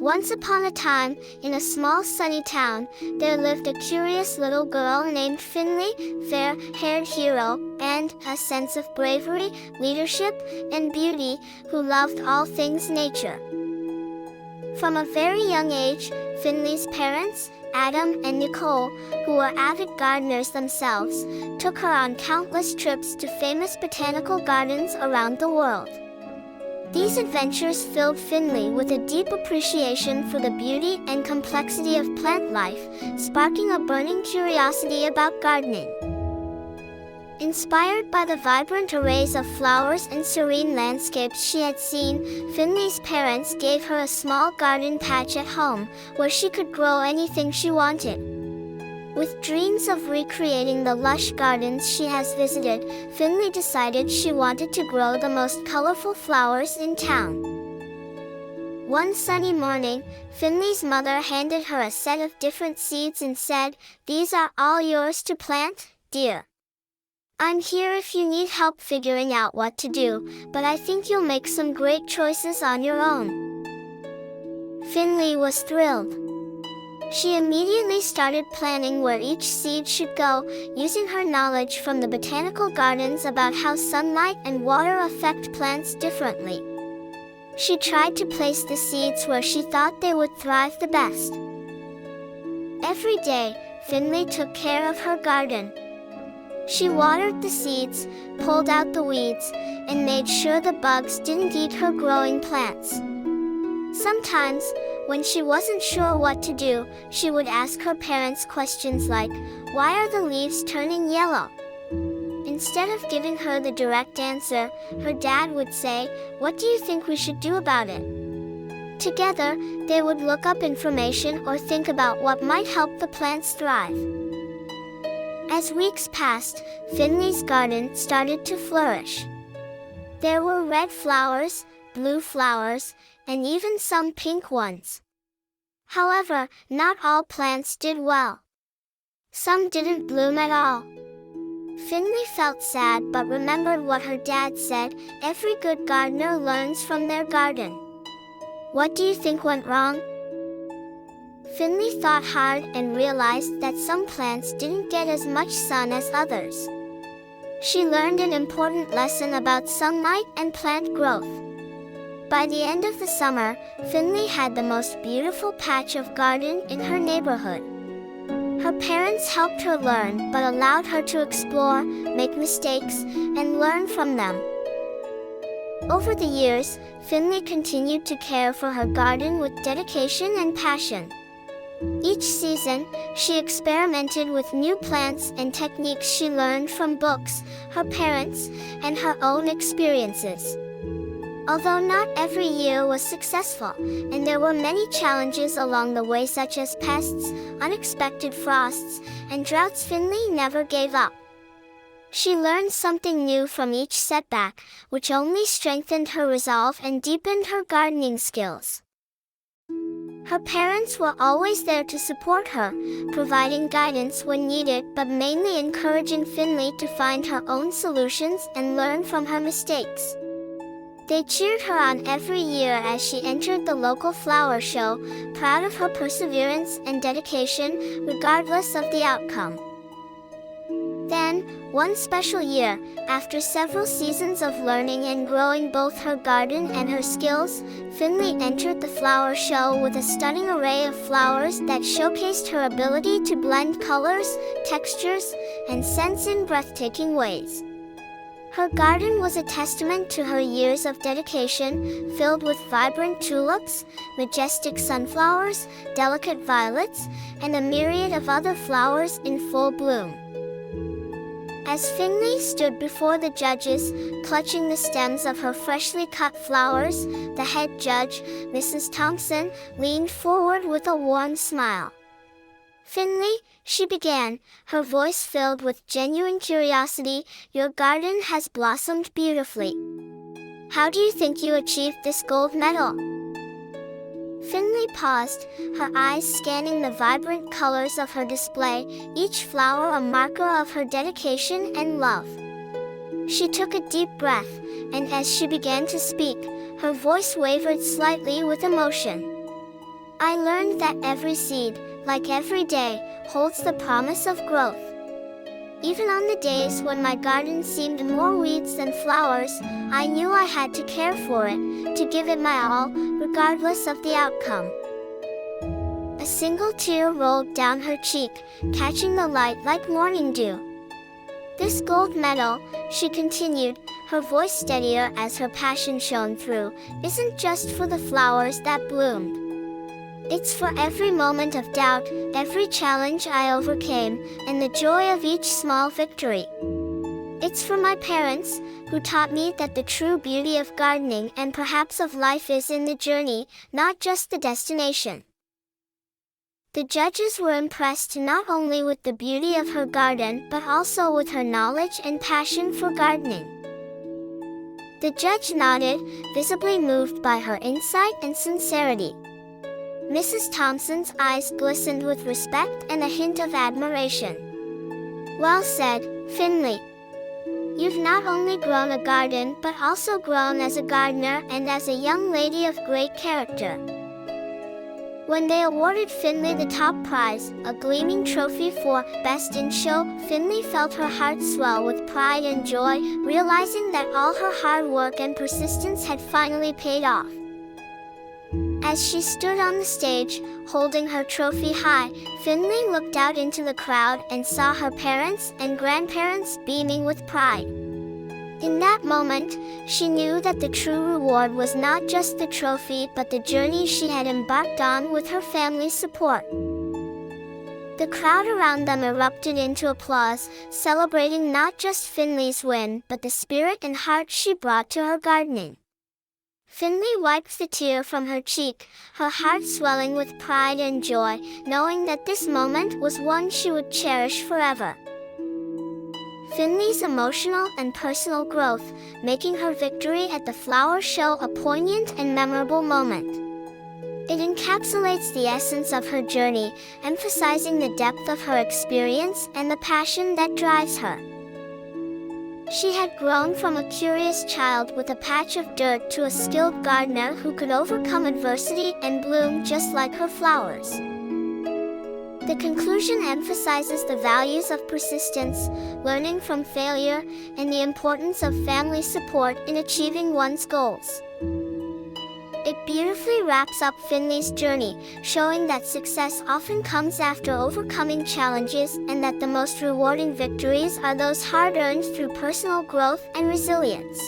Once upon a time, in a small sunny town, there lived a curious little girl named Finley, fair-haired hero, and a sense of bravery, leadership, and beauty, who loved all things nature. From a very young age, Finley's parents, Adam and Nicole, who were avid gardeners themselves, took her on countless trips to famous botanical gardens around the world. These adventures filled Finley with a deep appreciation for the beauty and complexity of plant life, sparking a burning curiosity about gardening. Inspired by the vibrant arrays of flowers and serene landscapes she had seen, Finley's parents gave her a small garden patch at home, where she could grow anything she wanted. With dreams of recreating the lush gardens she has visited, Finley decided she wanted to grow the most colorful flowers in town. One sunny morning, Finley's mother handed her a set of different seeds and said, "These are all yours to plant, dear. I'm here if you need help figuring out what to do, but I think you'll make some great choices on your own." Finley was thrilled. She immediately started planning where each seed should go, using her knowledge from the botanical gardens about how sunlight and water affect plants differently. She tried to place the seeds where she thought they would thrive the best. Every day, Finley took care of her garden. She watered the seeds, pulled out the weeds, and made sure the bugs didn't eat her growing plants. Sometimes, when she wasn't sure what to do, she would ask her parents questions like, "Why are the leaves turning yellow?" Instead of giving her the direct answer, her dad would say, "What do you think we should do about it?" Together, they would look up information or think about what might help the plants thrive. As weeks passed, Finley's garden started to flourish. There were red flowers, blue flowers, and even some pink ones. However, not all plants did well. Some didn't bloom at all. Finley felt sad but remembered what her dad said, "Every good gardener learns from their garden." What do you think went wrong? Finley thought hard and realized that some plants didn't get as much sun as others. She learned an important lesson about sunlight and plant growth. By the end of the summer, Finley had the most beautiful patch of garden in her neighborhood. Her parents helped her learn but allowed her to explore, make mistakes, and learn from them. Over the years, Finley continued to care for her garden with dedication and passion. Each season, she experimented with new plants and techniques she learned from books, her parents, and her own experiences. Although not every year was successful, and there were many challenges along the way such as pests, unexpected frosts, and droughts, Finley never gave up. She learned something new from each setback, which only strengthened her resolve and deepened her gardening skills. Her parents were always there to support her, providing guidance when needed but mainly encouraging Finley to find her own solutions and learn from her mistakes. They cheered her on every year as she entered the local flower show, proud of her perseverance and dedication, regardless of the outcome. Then, one special year, after several seasons of learning and growing both her garden and her skills, Finley entered the flower show with a stunning array of flowers that showcased her ability to blend colors, textures, and scents in breathtaking ways. Her garden was a testament to her years of dedication, filled with vibrant tulips, majestic sunflowers, delicate violets, and a myriad of other flowers in full bloom. As Finley stood before the judges, clutching the stems of her freshly cut flowers, the head judge, Mrs. Thompson, leaned forward with a warm smile. "Finley," she began, her voice filled with genuine curiosity, "your garden has blossomed beautifully. How do you think you achieved this gold medal?" Finley paused, her eyes scanning the vibrant colors of her display, each flower a marker of her dedication and love. She took a deep breath, and as she began to speak, her voice wavered slightly with emotion. I learned that every seed, like every day, holds the promise of growth. Even on the days when my garden seemed more weeds than flowers, I knew I had to care for it, to give it my all, regardless of the outcome. A single tear rolled down her cheek, catching the light like morning dew. "This gold medal," she continued, her voice steadier as her passion shone through, "isn't just for the flowers that bloomed. It's for every moment of doubt, every challenge I overcame, and the joy of each small victory. It's for my parents, who taught me that the true beauty of gardening and perhaps of life is in the journey, not just the destination." The judges were impressed not only with the beauty of her garden but also with her knowledge and passion for gardening. The judge nodded, visibly moved by her insight and sincerity. Mrs. Thompson's eyes glistened with respect and a hint of admiration. "Well said, Finley. You've not only grown a garden but also grown as a gardener and as a young lady of great character." When they awarded Finley the top prize, a gleaming trophy for Best in Show, Finley felt her heart swell with pride and joy, realizing that all her hard work and persistence had finally paid off. As she stood on the stage, holding her trophy high, Finley looked out into the crowd and saw her parents and grandparents beaming with pride. In that moment, she knew that the true reward was not just the trophy but the journey she had embarked on with her family's support. The crowd around them erupted into applause, celebrating not just Finley's win but the spirit and heart she brought to her gardening. Finley wiped the tear from her cheek, her heart swelling with pride and joy, knowing that this moment was one she would cherish forever. Finley's emotional and personal growth, making her victory at the flower show a poignant and memorable moment. It encapsulates the essence of her journey, emphasizing the depth of her experience and the passion that drives her. She had grown from a curious child with a patch of dirt to a skilled gardener who could overcome adversity and bloom just like her flowers. The conclusion emphasizes the values of persistence, learning from failure, and the importance of family support in achieving one's goals. It beautifully wraps up Finley's journey, showing that success often comes after overcoming challenges and that the most rewarding victories are those hard-earned through personal growth and resilience.